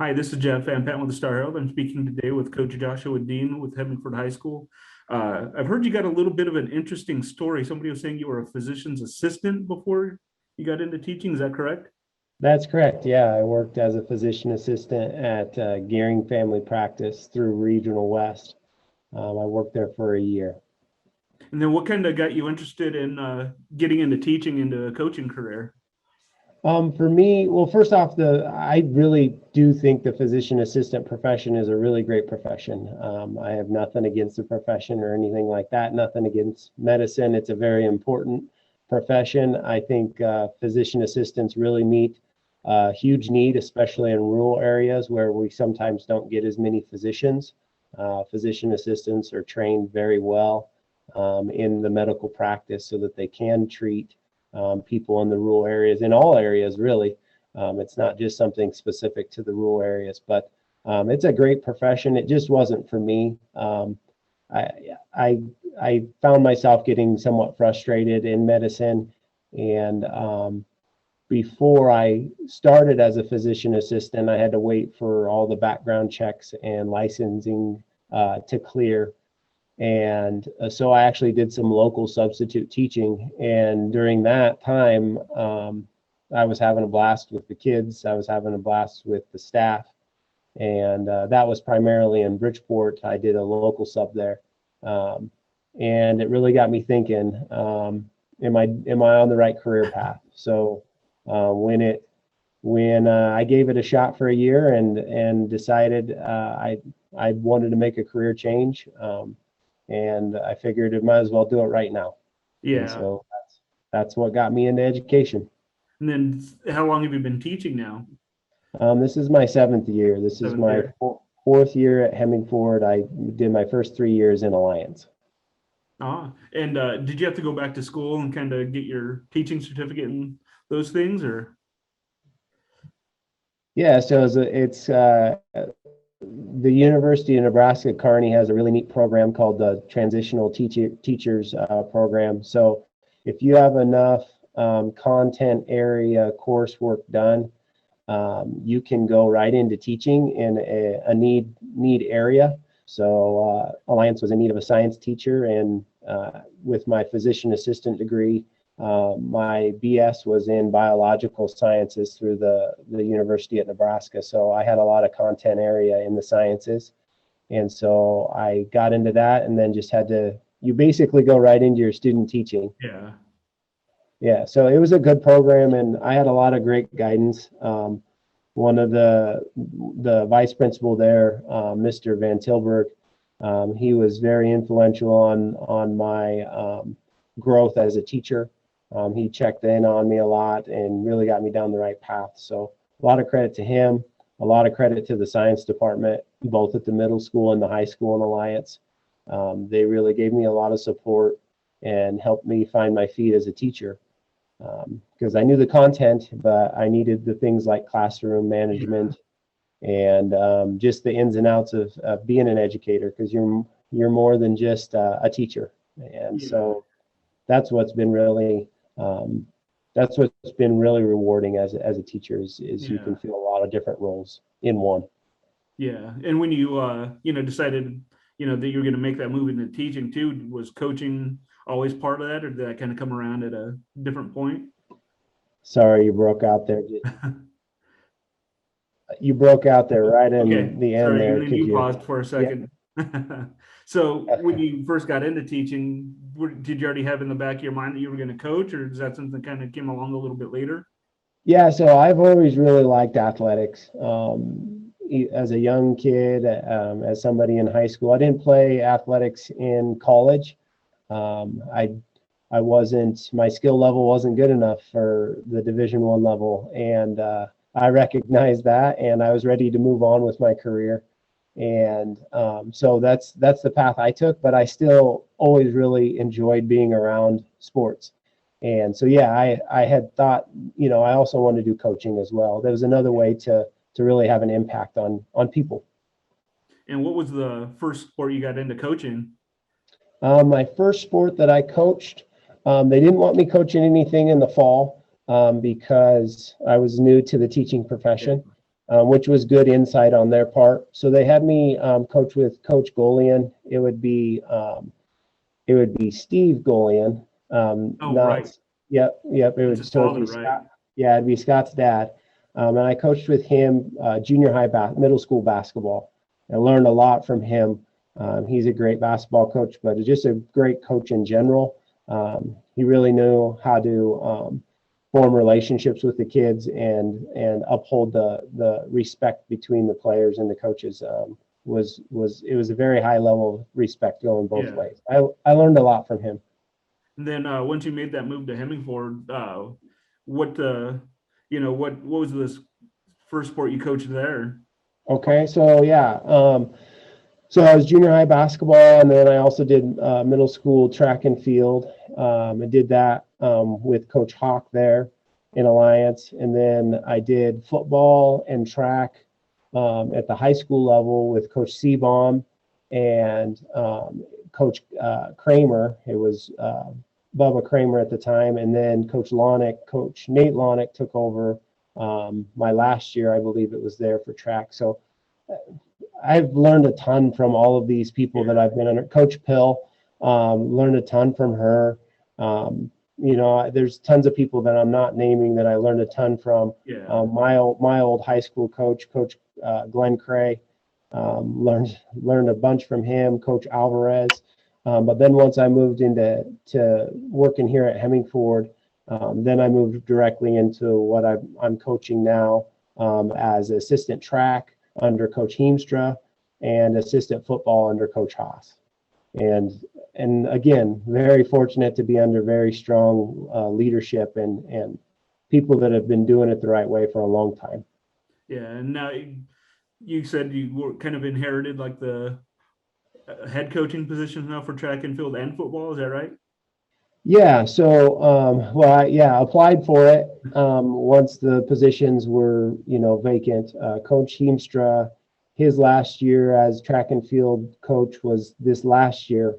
Hi, this is Jeff Van Patten with the Star-Herald. I'm speaking today with Coach Joshua Dean with Hemingford High School. I've heard you got a little bit of an interesting story. Somebody was saying you were a physician's assistant before you got into teaching. Is that correct? That's correct. Yeah, I worked as a physician assistant at Gearing Family Practice through Regional West. I worked there for a year. And then what kind of got you interested in getting into teaching, into a coaching career? For me, well, first off, I really do think the physician assistant profession is a really great profession. I have nothing against the profession or anything like that. Nothing against medicine. It's a very important profession. I think physician assistants really meet a huge need, especially in rural areas where we sometimes don't get as many physicians. Physician assistants are trained very well in the medical practice so that they can treat people in the rural areas, in all areas, really. It's not just something specific to the rural areas, but it's a great profession. It just wasn't for me. I, I, I found myself getting somewhat frustrated in medicine, and before I started as a physician assistant, I had to wait for all the background checks and licensing to clear. And so I actually did some local substitute teaching. And during that time, I was having a blast with the kids. I was having a blast with the staff. And that was primarily in Bridgeport. I did a local sub there. And it really got me thinking, am I on the right career path? So when I gave it a shot for a year and decided I wanted to make a career change, and I figured it might as well do it right now. And Yeah. so that's what got me into education. And then how long have you been teaching now? This is my seventh year. This is Seventh my year. fourth year at Hemingford. I did my first 3 years in Alliance. And did you have to go back to school and kind of get your teaching certificate and those things, or? Yeah, so it's the University of Nebraska Kearney has a really neat program called the Transitional Teachers Program. So if you have enough content area coursework done, you can go right into teaching in a need area. So Alliance was in need of a science teacher, and with my physician assistant degree, my BS was in biological sciences through the University of Nebraska. So I had a lot of content area in the sciences. And so I got into that, and then just you basically go right into your student teaching. Yeah. Yeah, so it was a good program, and I had a lot of great guidance. One of the vice principal there, Mr. Van Tilburg, he was very influential on my growth as a teacher. He checked in on me a lot and really got me down the right path. So a lot of credit to him, a lot of credit to the science department, both at the middle school and the high school in Alliance. They really gave me a lot of support and helped me find my feet as a teacher, because I knew the content, but I needed the things like classroom Yeah. management and just the ins and outs of being an educator, because you're more than just a teacher. And Yeah. so that's what's been really um, that's what's been really rewarding as a teacher is you can Yeah. feel a lot of different roles in one. Yeah. And when you decided, that you were going to make that move into teaching too, was coaching always part of that, or did that kind of come around at a different point? Sorry, you broke out there. You broke out there right Okay. in the end Sorry. And there. then Could you you? paused for a Yeah. second. So when you first got into teaching, did you already have in the back of your mind that you were going to coach, or is that something that kind of came along a little bit later? Yeah, so I've always really liked athletics. As a young kid, as somebody in high school, I didn't play athletics in college. I wasn't, my skill level wasn't good enough for the Division I level, and I recognized that, and I was ready to move on with my career. And so that's the path I took, but I still always really enjoyed being around sports. And so, yeah, I had thought, I also want to do coaching as well. There was another way to really have an impact on people. And what was the first sport you got into coaching? My first sport that I coached, they didn't want me coaching anything in the fall because I was new to the teaching Yeah. profession. which was good insight on their part. So they had me coach with Coach Golian. It would be Steve Golian. Oh, right. Yep. That's his father, Be right? Scott. Yeah, it'd be Scott's dad. And I coached with him junior high, middle school basketball. I learned a lot from him. He's a great basketball coach, but just a great coach in general. He really knew how to form relationships with the kids and uphold the respect between the players and the coaches. It was a very high level of respect going both Yeah. ways. I learned a lot from him. And then once you made that move to Hemingford, what what was this first sport you coached there? Okay, so yeah, so I was junior high basketball, and then I also did middle school track and field. I did that with Coach Hawk there in Alliance, and then I did football and track at the high school level with Coach Seabaum and Coach Kramer. It was Bubba Kramer at the time, and then Coach Nate Lonick took over my last year. I believe it was there for track. So I've learned a ton from all of these people that I've been under. Coach Pill, learned a ton from her. There's tons of people that I'm not naming that I learned a ton from. Yeah. My old high school coach, Coach Glenn Cray, learned a bunch from him. Coach Alvarez. But then once I moved into working here at Hemingford, then I moved directly into what I'm coaching now as assistant track under Coach Heemstra and assistant football under Coach Haas. And again, very fortunate to be under very strong leadership and people that have been doing it the right way for a long time. Yeah. And now you said you were kind of inherited like the head coaching positions now for track and field and football. Is that right? Yeah, so I applied for it once the positions were, vacant. Coach Heemstra, his last year as track and field coach was this last year.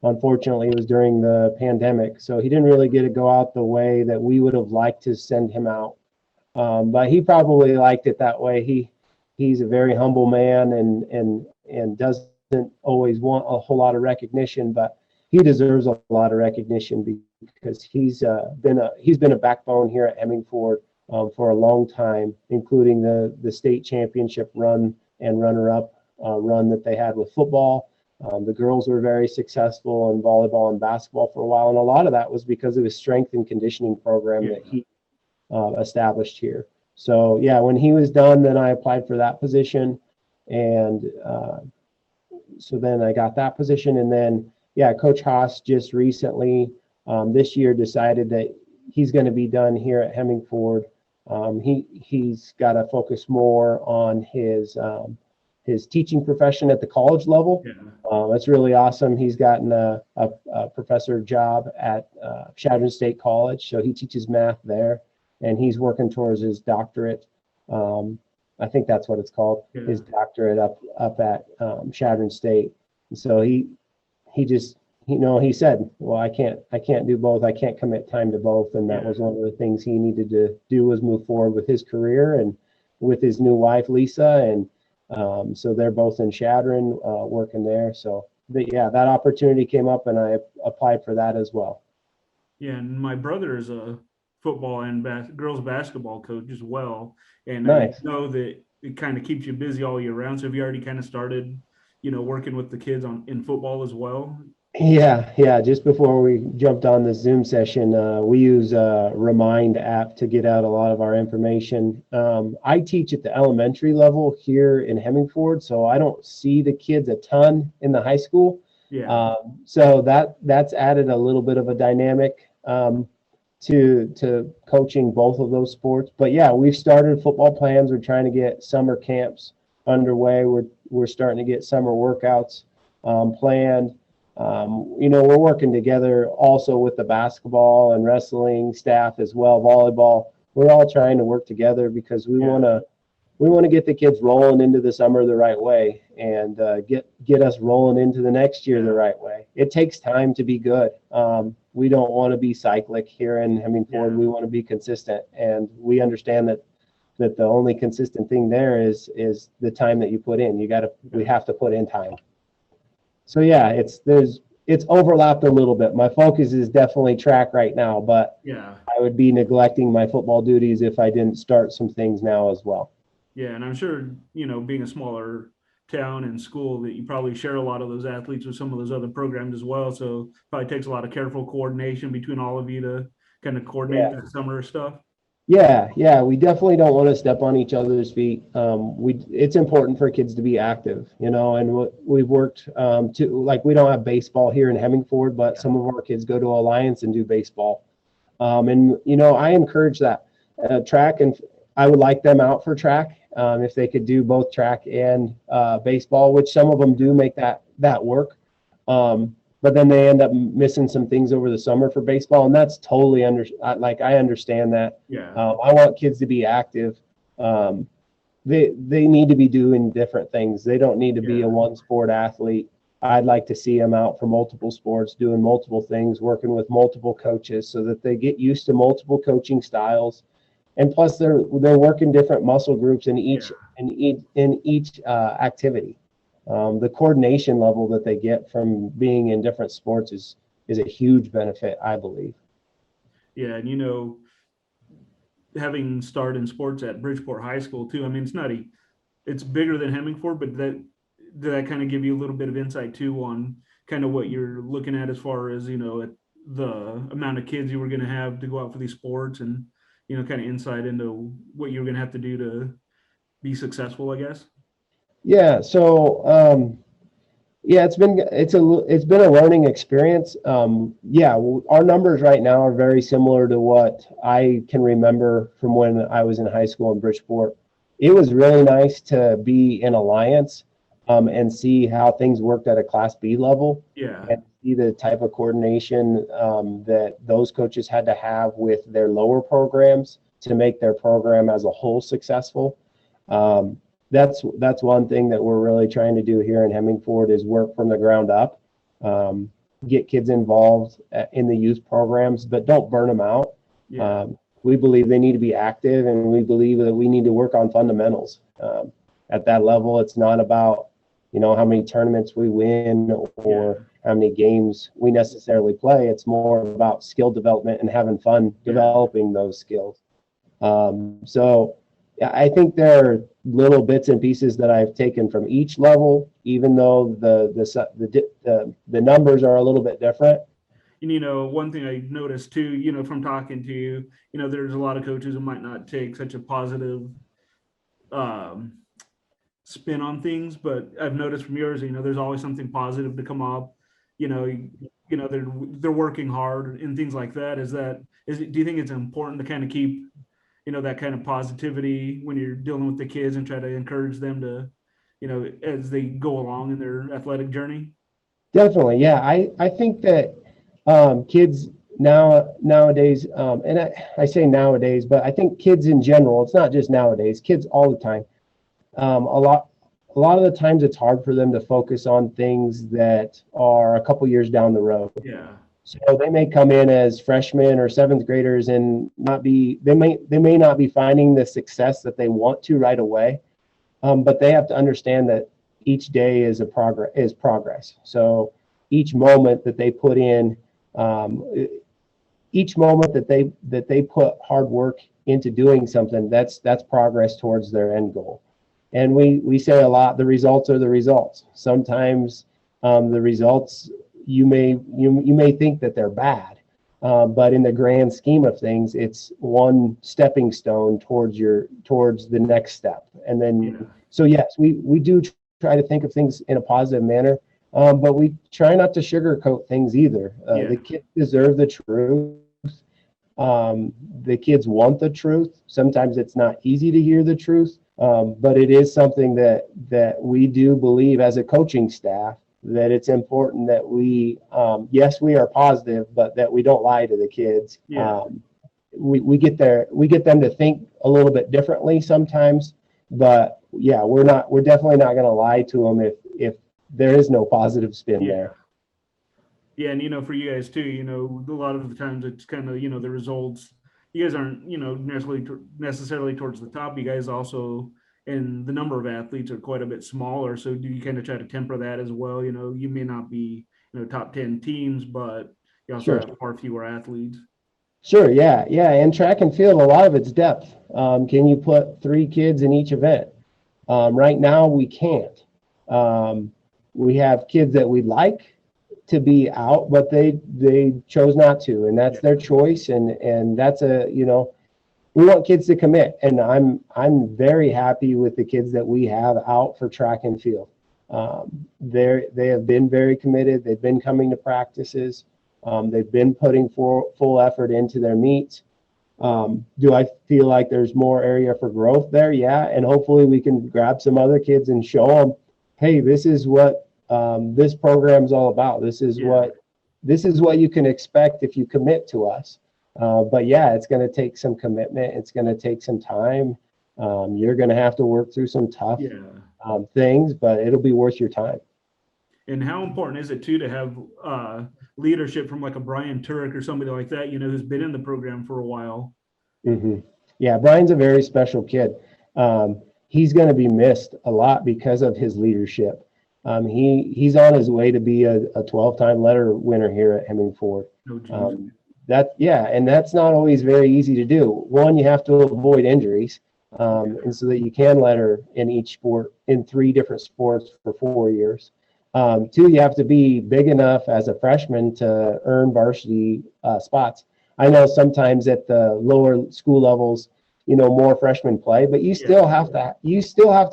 Unfortunately, it was during the pandemic, so he didn't really get to go out the way that we would have liked to send him out. But he probably liked it that way. He's a very humble man and doesn't always want a whole lot of recognition, but he deserves a lot of recognition because he's been a backbone here at Hemingford for a long time, including the state championship run and runner-up run that they had with football. The girls were very successful in volleyball and basketball for a while, and a lot of that was because of his strength and conditioning program that he established here. So yeah, when he was done, then I applied for that position, and so then I got that position, and then Coach Haas just recently this year decided that he's going to be done here at Hemingford. He's got to focus more on his teaching profession at the college level. Yeah. That's really awesome. He's gotten a professor job at Chadron State College, so he teaches math there, and he's working towards his doctorate. I think that's what it's called, his doctorate up at Chadron State. And so he said, well, I can't do both. I can't commit time to both. And that was one of the things he needed to do, was move forward with his career and with his new wife, Lisa. And so they're both in Chadron working there. So that opportunity came up and I applied for that as well. Yeah. And my brother is a football and girls basketball coach as well. And nice. I know that it kind of keeps you busy all year round. So have you already kind of started, working with the kids in football as well? Yeah. Just before we jumped on the Zoom session, we use a Remind app to get out a lot of our information. I teach at the elementary level here in Hemingford, so I don't see the kids a ton in the high school. Yeah. So that's added a little bit of a dynamic to coaching both of those sports. But yeah, we've started football plans. We're trying to get summer camps underway. We're starting to get summer workouts planned. We're working together also with the basketball and wrestling staff as well, volleyball. We're all trying to work together because we want to get the kids rolling into the summer the right way and get us rolling into the next year the right way. It takes time to be good. We don't want to be cyclic here in Hemingford. We want to be consistent, and we understand that that the only consistent thing there is the time that you put in. We have to put in time. So yeah, it's overlapped a little bit. My focus is definitely track right now, but Yeah. I would be neglecting my football duties if I didn't start some things now as well. Yeah, and I'm sure, being a smaller town and school, that you probably share a lot of those athletes with some of those other programs as well. So probably takes a lot of careful coordination between all of you to kind of coordinate that summer stuff. Yeah, we definitely don't want to step on each other's feet. It's important for kids to be active, and we've worked like we don't have baseball here in Hemingford, but some of our kids go to Alliance and do baseball. And I encourage that track, and I would like them out for track if they could do both track and baseball, which some of them do make that work. But then they end up missing some things over the summer for baseball, and that's totally I understand that. Yeah. I want kids to be active. They need to be doing different things. They don't need to be a one sport athlete. I'd like to see them out for multiple sports, doing multiple things, working with multiple coaches, so that they get used to multiple coaching styles. And plus, they're working different muscle groups in each activity. The coordination level that they get from being in different sports is a huge benefit, I believe. Yeah, and having started in sports at Bridgeport High School too. I mean, it's bigger than Hemingford, but did that kind of give you a little bit of insight too on kind of what you're looking at as far as the amount of kids you were going to have to go out for these sports, and kind of insight into what you're going to have to do to be successful, I guess. Yeah. So it's been a learning experience. Our numbers right now are very similar to what I can remember from when I was in high school in Bridgeport. It was really nice to be in Alliance and see how things worked at a Class B level. Yeah. And see the type of coordination that those coaches had to have with their lower programs to make their program as a whole successful. That's one thing that we're really trying to do here in Hemingford, is work from the ground up, get kids involved in the youth programs, but don't burn them out. Yeah. We believe they need to be active, and we believe that we need to work on fundamentals. At that level, it's not about how many tournaments we win or how many games we necessarily play. It's more about skill development and having fun developing those skills. So I think there are little bits and pieces that I've taken from each level, even though the numbers are a little bit different. And one thing I noticed too, from talking to you, there's a lot of coaches who might not take such a positive spin on things, but I've noticed from yours, there's always something positive to come up. They're working hard and things like that. Do you think it's important to kind of keep that kind of positivity when you're dealing with the kids and try to encourage them to, as they go along in their athletic journey? Definitely. Yeah. I think that kids nowadays, and I say nowadays, but I think kids in general, it's not just nowadays, kids all the time. A lot of the times it's hard for them to focus on things that are a couple years down the road. Yeah. So they may come in as freshmen or seventh graders and they may not be finding the success that they want to right away. But they have to understand that each day is progress. So each moment that they put in, each moment that they put hard work into doing something, that's progress towards their end goal. And we say a lot, the results are the results. Sometimes the results, you may think that they're bad, but in the grand scheme of things, it's one stepping stone towards the next step. And then, so yes, we do try to think of things in a positive manner, but we try not to sugarcoat things either. The kids deserve the truth. The kids want the truth. Sometimes it's not easy to hear the truth, but it is something that we do believe as a coaching staff, that it's important that we we are positive, but that we don't lie to the kids. We get them to think a little bit differently sometimes, but we're definitely not going to lie to them if there is no positive spin there. Yeah, and for you guys too, a lot of the times it's kind of the results you guys aren't, necessarily towards the top. You guys also, and the number of athletes are quite a bit smaller. So do you kind of try to temper that as well? You may not be, top 10 teams, but you also Sure. have far fewer athletes. Sure, yeah, yeah. And track and field, a lot of it's depth. Can you put 3 kids in each event? Right now, we can't. We have kids that we'd like to be out, but they chose not to, and that's their choice. And that's we want kids to commit, and I'm very happy with the kids that we have out for track and field. They have been very committed. They've been coming to practices. They've been putting full effort into their meets. Do I feel like there's more area for growth there? Yeah, and hopefully we can grab some other kids and show them, hey, this is what this program's all about. This is what you can expect if you commit to us. But yeah, it's going to take some commitment. It's going to take some time. You're going to have to work through some tough things, but it'll be worth your time. And how important is it too to have leadership from like a Brian Turek or somebody like that, who's been in the program for a while? Mm-hmm. Yeah, Brian's a very special kid. He's going to be missed a lot because of his leadership. He's on his way to be a 12-time letter winner here at Hemingford. And that's not always very easy to do. One, you have to avoid injuries, and so that you can letter in each sport, in 3 different sports for 4 years. 2, you have to be big enough as a freshman to earn varsity spots. I know sometimes at the lower school levels, more freshmen play, but you still have to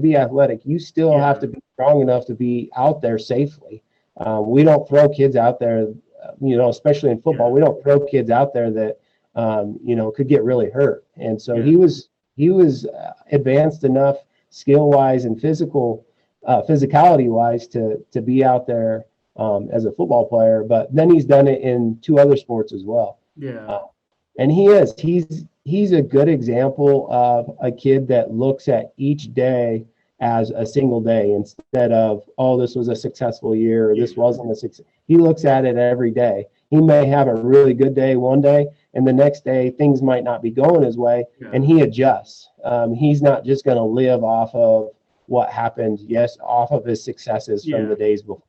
be athletic. You still have to be strong enough to be out there safely. We don't throw kids out there, especially in football. We don't throw kids out there that could get really hurt. And so he was advanced enough skill-wise and physicality-wise to be out there as a football player, but then he's done it in 2 other sports as well. And he's a good example of a kid that looks at each day as a single day instead of, oh, this was a successful year or this wasn't a success. He looks at it every day. He may have a really good day one day, and the next day things might not be going his way, and he adjusts. He's not just going to live off of what happened, off of his successes from the days before.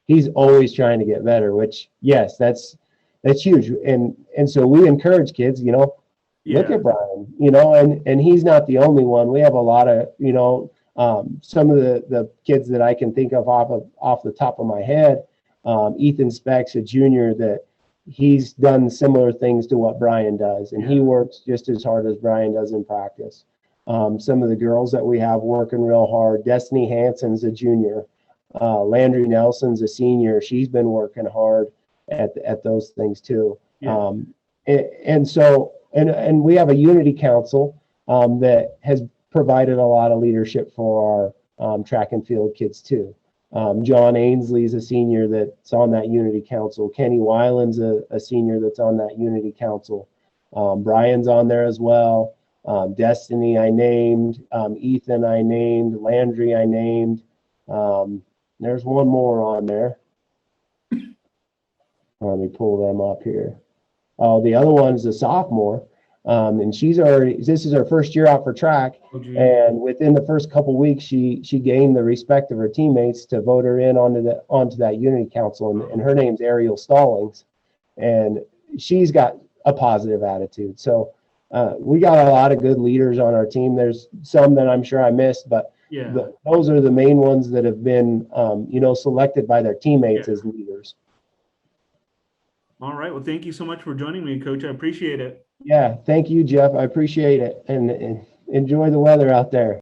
He's always trying to get better, which, that's huge. And so we encourage kids, look at Brian, and he's not the only one. We have a lot of, some of the kids that I can think of off the top of my head. Ethan Speck's a junior that he's done similar things to what Brian does, and he works just as hard as Brian does in practice. Some of the girls that we have working real hard. Destiny Hansen's a junior. Landry Nelson's a senior. She's been working hard at those things too. And so we have a unity council that has provided a lot of leadership for our track and field kids too. John Ainsley's a senior that's on that unity council. Kenny Weiland's a senior that's on that unity council. Brian's on there as well. Destiny I named. Ethan I named. Landry I named. There's one more on there. Let me pull them up here. Oh, the other one's a sophomore. And this is her first year out for track. And within the first couple weeks, she gained the respect of her teammates to vote her in onto that unity council. And her name's Ariel Stallings. And she's got a positive attitude. So we got a lot of good leaders on our team. There's some that I'm sure I missed, but those are the main ones that have been, selected by their teammates as leaders. All right. Well, thank you so much for joining me, Coach. I appreciate it. Yeah. Thank you, Jeff. I appreciate it. And enjoy the weather out there.